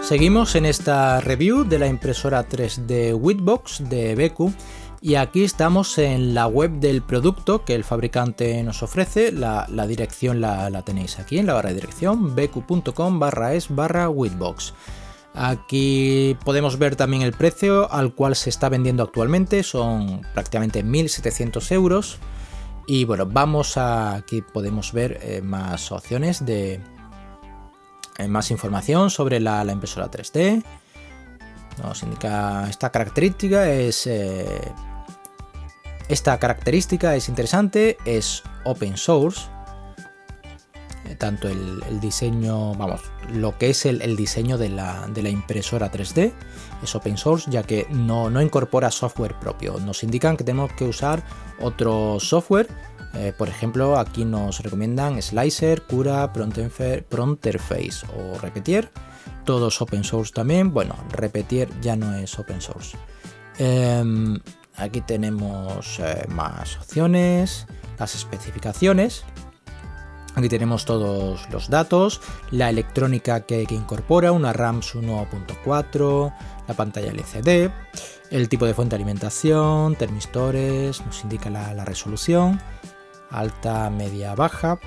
Seguimos en esta review de la impresora 3D Witbox de Beku y aquí estamos en la web del producto que el fabricante nos ofrece. La dirección la tenéis aquí en la barra de dirección, beku.com/es/Witbox. Aquí podemos ver también el precio al cual se está vendiendo actualmente, son prácticamente 1.700 euros. Y bueno, aquí podemos ver más opciones de más información sobre la impresora 3D. Nos indica esta característica es interesante, es open source. Tanto el diseño, lo que es el diseño de la impresora 3D es open source, ya que no incorpora software propio. Nos indican que tenemos que usar otro software. Por ejemplo, aquí nos recomiendan Slicer, Cura, Pronterface o Repetier. Todos open source también. Bueno, Repetier ya no es open source. Aquí tenemos más opciones, las especificaciones. Aquí tenemos todos los datos, la electrónica que incorpora, una RAMS 1.4, la pantalla LCD, el tipo de fuente de alimentación, termistores, nos indica la resolución, alta, media, baja,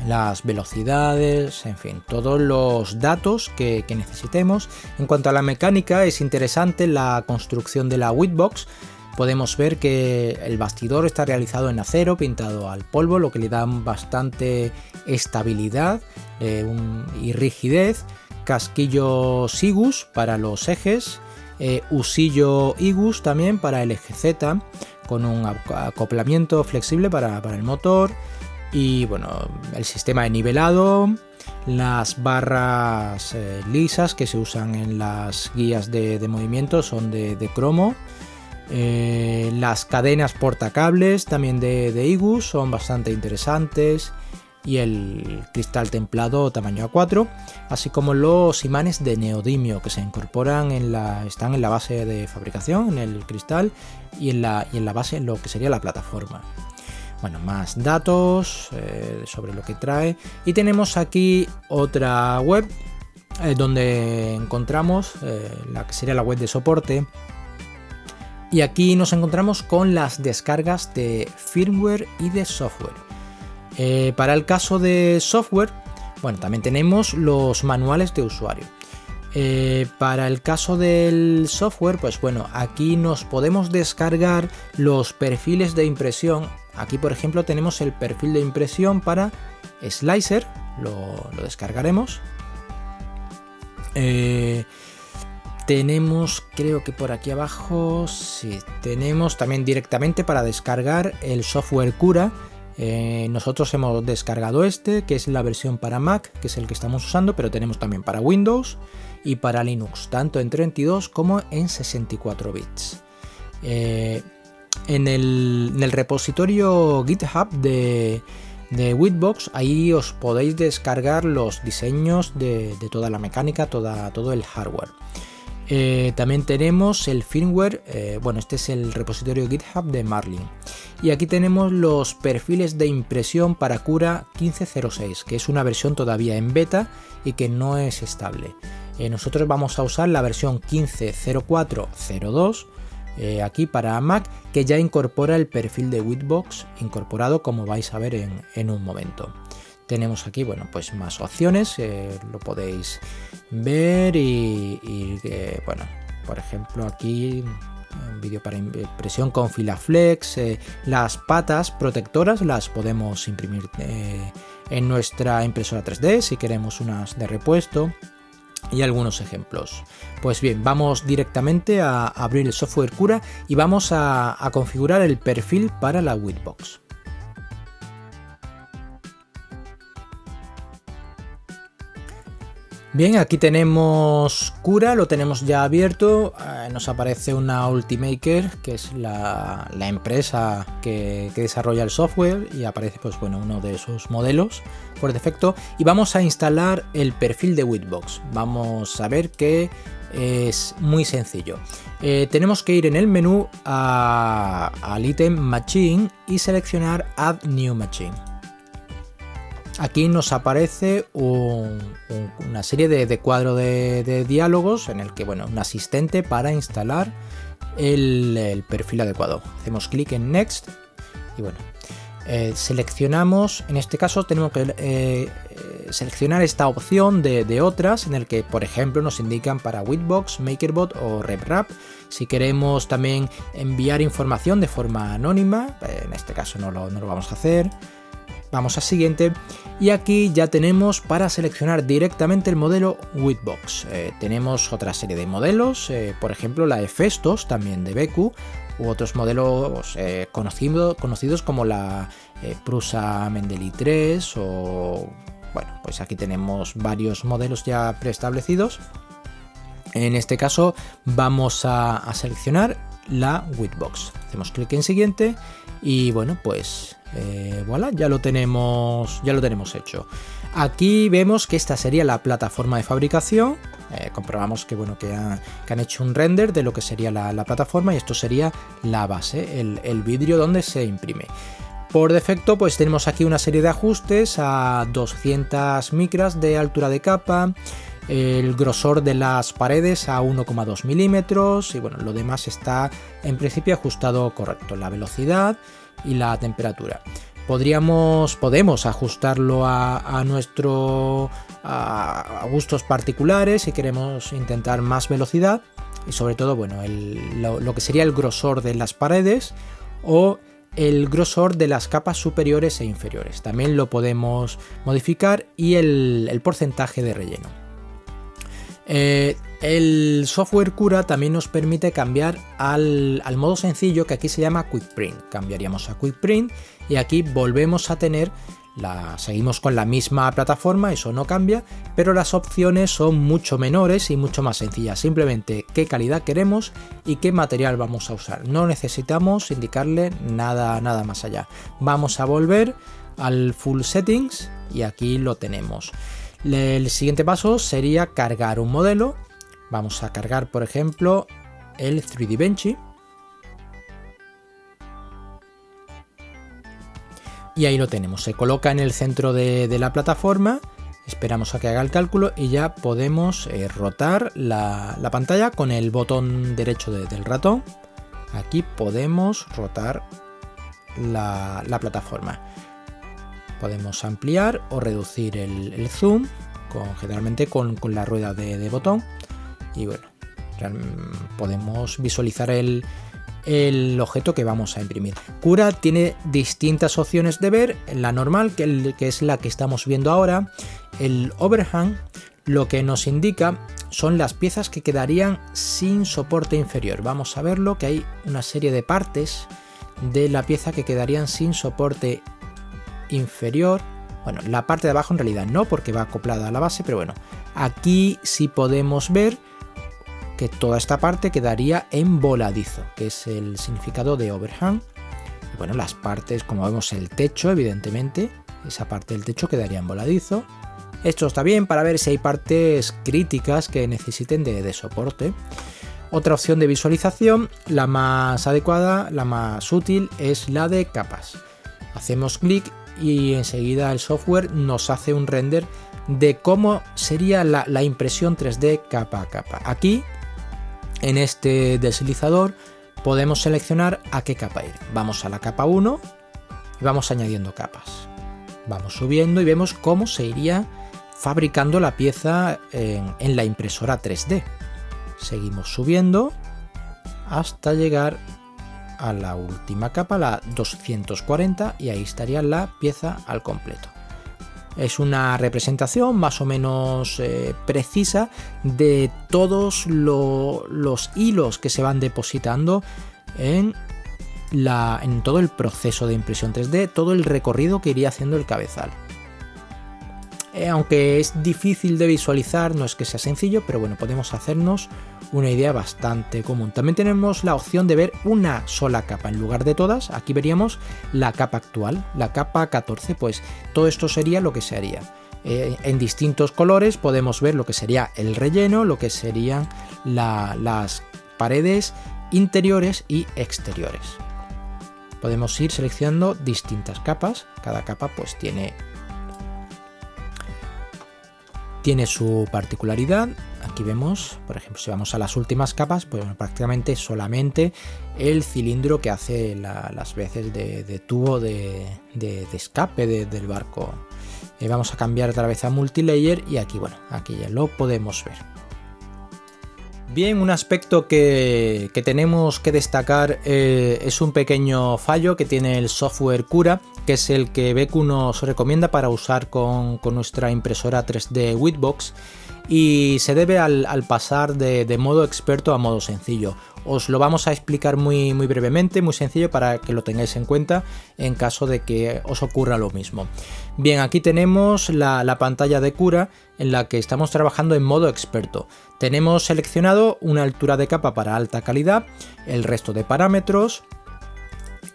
las velocidades, en fin, todos los datos que necesitemos. En cuanto a la mecánica, es interesante la construcción de la Witbox. Podemos ver que el bastidor está realizado en acero pintado al polvo, lo que le da bastante estabilidad y rigidez. Casquillo Sigus para los ejes, husillo Igus también para el eje Z, con un acoplamiento flexible para el motor. Y bueno, el sistema de nivelado, las barras lisas que se usan en las guías de movimiento son de cromo. Las cadenas portacables también de Igus son bastante interesantes, y el cristal templado tamaño A4, así como los imanes de neodimio que se incorporan están en la base de fabricación, en el cristal, y en la base, en lo que sería la plataforma. Bueno, más datos sobre lo que trae, y tenemos aquí otra web donde encontramos la que sería la web de soporte. Y aquí nos encontramos con las descargas de firmware y de software. Para el caso de software, bueno, también tenemos los manuales de usuario. Para el caso del software, pues bueno, aquí nos podemos descargar los perfiles de impresión. Aquí, por ejemplo, tenemos el perfil de impresión para Slicer, lo descargaremos. Tenemos, creo que por aquí abajo, sí, tenemos también directamente para descargar el software Cura. Nosotros hemos descargado que es la versión para Mac, que es el que estamos usando, pero tenemos también para Windows y para Linux, tanto en 32 como en 64 bits. En el repositorio GitHub de Witbox, ahí os podéis descargar los diseños de toda la mecánica, todo el hardware. También tenemos el firmware, este es el repositorio GitHub de Marlin. Y aquí tenemos los perfiles de impresión para Cura 1506, que es una versión todavía en beta y que no es estable. Nosotros vamos a usar la versión 15.04.02 aquí para Mac, que ya incorpora el perfil de Witbox incorporado, como vais a ver en un momento. Tenemos aquí, pues más opciones, lo podéis ver por ejemplo, aquí un vídeo para impresión con Filaflex. Las patas protectoras las podemos imprimir en nuestra impresora 3D si queremos unas de repuesto, y algunos ejemplos. Pues bien, vamos directamente a abrir el software Cura y vamos a configurar el perfil para la Witbox. Bien, aquí tenemos Cura, lo tenemos ya abierto. Nos aparece una Ultimaker, que es la empresa que desarrolla el software, y aparece uno de sus modelos por defecto. Y vamos a instalar el perfil de Witbox. Vamos a ver que es muy sencillo. Tenemos que ir en el menú al ítem Machine y seleccionar Add New Machine. aquí nos aparece una serie de cuadro de diálogos en el que, bueno, un asistente para instalar el perfil adecuado. Hacemos clic en Next y bueno, seleccionamos, en este caso tenemos que seleccionar esta opción de otras en el que, por ejemplo, nos indican para Witbox, MakerBot o RepRap. Si queremos también enviar información de forma anónima, en este caso no lo vamos a hacer. Vamos a siguiente y aquí ya tenemos para seleccionar directamente el modelo Witbox. Tenemos otra serie de modelos, por ejemplo la Hephaestus, también de Beku, u otros modelos conocidos como la Prusa Mendeley 3 o... Bueno, pues aquí tenemos varios modelos ya preestablecidos. En este caso vamos a seleccionar la Witbox. Hacemos clic en siguiente y bueno, pues voilà, ya lo tenemos hecho. Aquí vemos que esta sería la plataforma de fabricación. Comprobamos que bueno, que han hecho un render de lo que sería la plataforma y esto sería la base, el vidrio donde se imprime. Por defecto, pues tenemos aquí una serie de ajustes a 200 micras de altura de capa, el grosor de las paredes a 1,2 milímetros y bueno, lo demás está en principio ajustado correcto, la velocidad y la temperatura. Podemos ajustarlo a gustos particulares si queremos intentar más velocidad y sobre todo, bueno, lo que sería el grosor de las paredes o el grosor de las capas superiores e inferiores. También lo podemos modificar y el porcentaje de relleno. El software Cura también nos permite cambiar al modo sencillo, que aquí se llama Quick Print. Cambiaríamos a Quick Print y aquí volvemos a tener seguimos con la misma plataforma, eso no cambia, pero las opciones son mucho menores y mucho más sencillas. Simplemente qué calidad queremos y qué material vamos a usar. No necesitamos indicarle nada más allá. Vamos a volver al Full Settings y aquí lo tenemos. El siguiente paso sería cargar un modelo. Vamos a cargar, por ejemplo, el 3D Benchy. Y ahí lo tenemos, se coloca en el centro de la plataforma, esperamos a que haga el cálculo y ya podemos rotar la pantalla con el botón derecho del ratón. Aquí podemos rotar la plataforma. Podemos ampliar o reducir el zoom, generalmente con la rueda de botón. Y bueno, podemos visualizar el objeto que vamos a imprimir. Cura tiene distintas opciones de ver. La normal, que es la que estamos viendo ahora, el overhang, lo que nos indica son las piezas que quedarían sin soporte inferior. Vamos a verlo, que hay una serie de partes de la pieza que quedarían sin soporte inferior. Bueno, la parte de abajo en realidad no, porque va acoplada a la base, pero bueno, aquí sí podemos ver que toda esta parte quedaría en voladizo, que es el significado de overhang. Y bueno, las partes, como vemos, el techo, evidentemente, esa parte del techo quedaría en voladizo. Esto está bien para ver si hay partes críticas que necesiten de soporte. Otra opción de visualización, la más adecuada, la más útil, es la de capas. Hacemos clic y enseguida el software nos hace un render de cómo sería la impresión 3D capa a capa. Aquí, en este deslizador, podemos seleccionar a qué capa ir. Vamos a la capa 1 y vamos añadiendo capas. Vamos subiendo y vemos cómo se iría fabricando la pieza en la impresora 3D. Seguimos subiendo hasta llegar a la última capa, la 240, y ahí estaría la pieza al completo. Es una representación más o menos precisa de todos los hilos que se van depositando en todo el proceso de impresión 3D, todo el recorrido que iría haciendo el cabezal. Aunque es difícil de visualizar, no es que sea sencillo, pero bueno, podemos hacernos una idea bastante común. También tenemos la opción de ver una sola capa en lugar de todas. Aquí veríamos la capa actual, la capa 14, pues todo esto sería lo que se haría. En distintos colores podemos ver lo que sería el relleno, lo que serían las paredes interiores y exteriores. Podemos ir seleccionando distintas capas, cada capa pues tiene tiene su particularidad. Aquí vemos, por ejemplo, si vamos a las últimas capas, pues bueno, prácticamente solamente el cilindro que hace las veces de tubo de escape del barco. Vamos a cambiar otra vez a multilayer y aquí, bueno, aquí ya lo podemos ver. Bien, un aspecto que tenemos que destacar es un pequeño fallo que tiene el software Cura, que es el que Beko nos recomienda para usar con nuestra impresora 3D Whitebox, y se debe al pasar de modo experto a modo sencillo. Os lo vamos a explicar muy brevemente, muy sencillo, para que lo tengáis en cuenta en caso de que os ocurra lo mismo. Bien, aquí tenemos la pantalla de Cura en la que estamos trabajando en modo experto. Tenemos seleccionado una altura de capa para alta calidad, el resto de parámetros,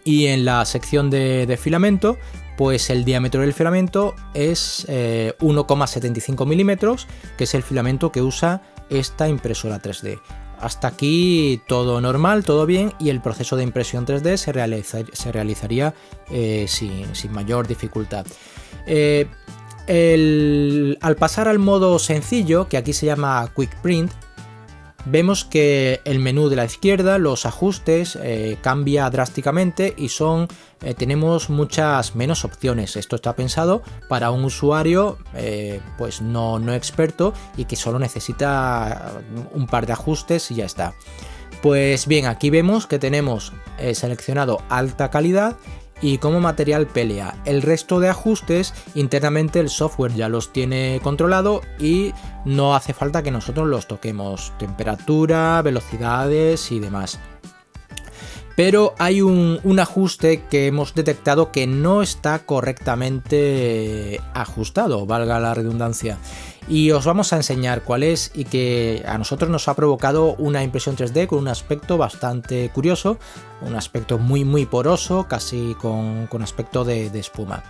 y en la sección de filamento, pues el diámetro del filamento es 1,75 milímetros, que es el filamento que usa esta impresora 3D. Hasta aquí todo normal, todo bien, y el proceso de impresión 3D se realizaría sin mayor dificultad. Al pasar al modo sencillo, que aquí se llama Quick Print, vemos que el menú de la izquierda, los ajustes, cambia drásticamente y tenemos muchas menos opciones. Esto está pensado para un usuario pues no experto y que solo necesita un par de ajustes y ya está. Pues bien, aquí vemos que tenemos seleccionado alta calidad y como material PLA. El resto de ajustes internamente el software ya los tiene controlado y no hace falta que nosotros los toquemos, temperatura, velocidades y demás. Pero hay un ajuste que hemos detectado que no está correctamente ajustado, valga la redundancia. Y os vamos a enseñar cuál es, y que a nosotros nos ha provocado una impresión 3D con un aspecto bastante curioso, un aspecto muy poroso, casi con aspecto de espuma.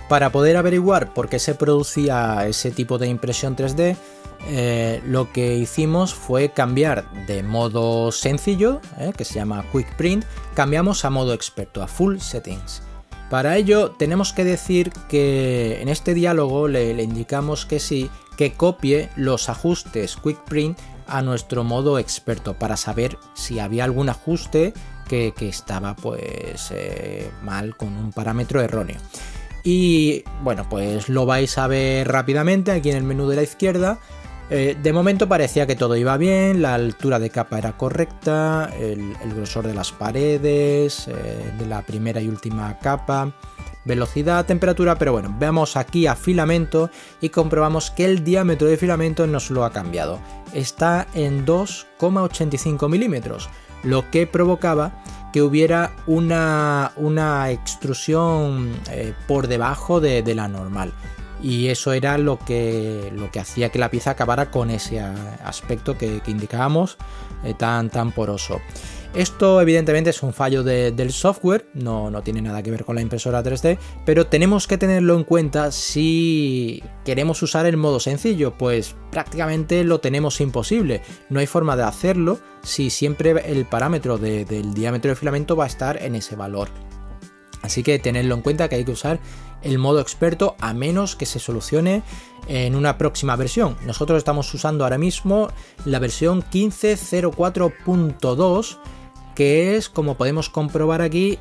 Para poder averiguar por qué se producía ese tipo de impresión 3D, lo que hicimos fue cambiar de modo sencillo, que se llama Quick Print, cambiamos a modo experto, a Full Settings. Para ello tenemos que decir que en este diálogo le indicamos que sí, que copie los ajustes Quick Print a nuestro modo experto, para saber si había algún ajuste que estaba pues mal, con un parámetro erróneo. Y bueno, pues lo vais a ver rápidamente aquí en el menú de la izquierda. De momento parecía que todo iba bien, la altura de capa era correcta, el grosor de las paredes, de la primera y última capa, velocidad, temperatura, pero bueno, veamos aquí a filamento y comprobamos que el diámetro de filamento nos lo ha cambiado. Está en 2,85 milímetros, lo que provocaba que hubiera una extrusión por debajo de la normal. Y eso era lo que hacía que la pieza acabara con ese aspecto que indicábamos, tan poroso. Esto evidentemente es un fallo del software, no tiene nada que ver con la impresora 3D, pero tenemos que tenerlo en cuenta si queremos usar el modo sencillo, pues prácticamente lo tenemos imposible. No hay forma de hacerlo si siempre el parámetro del diámetro de filamento va a estar en ese valor. Así que tenedlo en cuenta que hay que usar el modo experto, a menos que se solucione en una próxima versión. Nosotros estamos usando ahora mismo la versión 15.04.2, que es, como podemos comprobar aquí,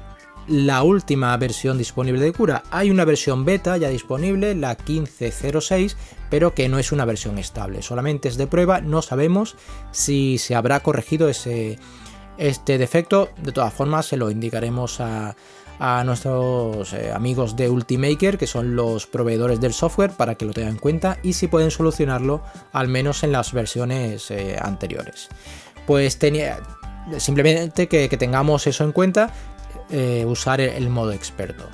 la última versión disponible de Cura. Hay una versión beta ya disponible, la 15.06, pero que no es una versión estable, solamente es de prueba. No sabemos si se habrá corregido este defecto. De todas formas, se lo indicaremos a nuestros amigos de Ultimaker, que son los proveedores del software, para que lo tengan en cuenta y si pueden solucionarlo, al menos en las versiones anteriores. Pues simplemente que tengamos eso en cuenta, usar el modo experto.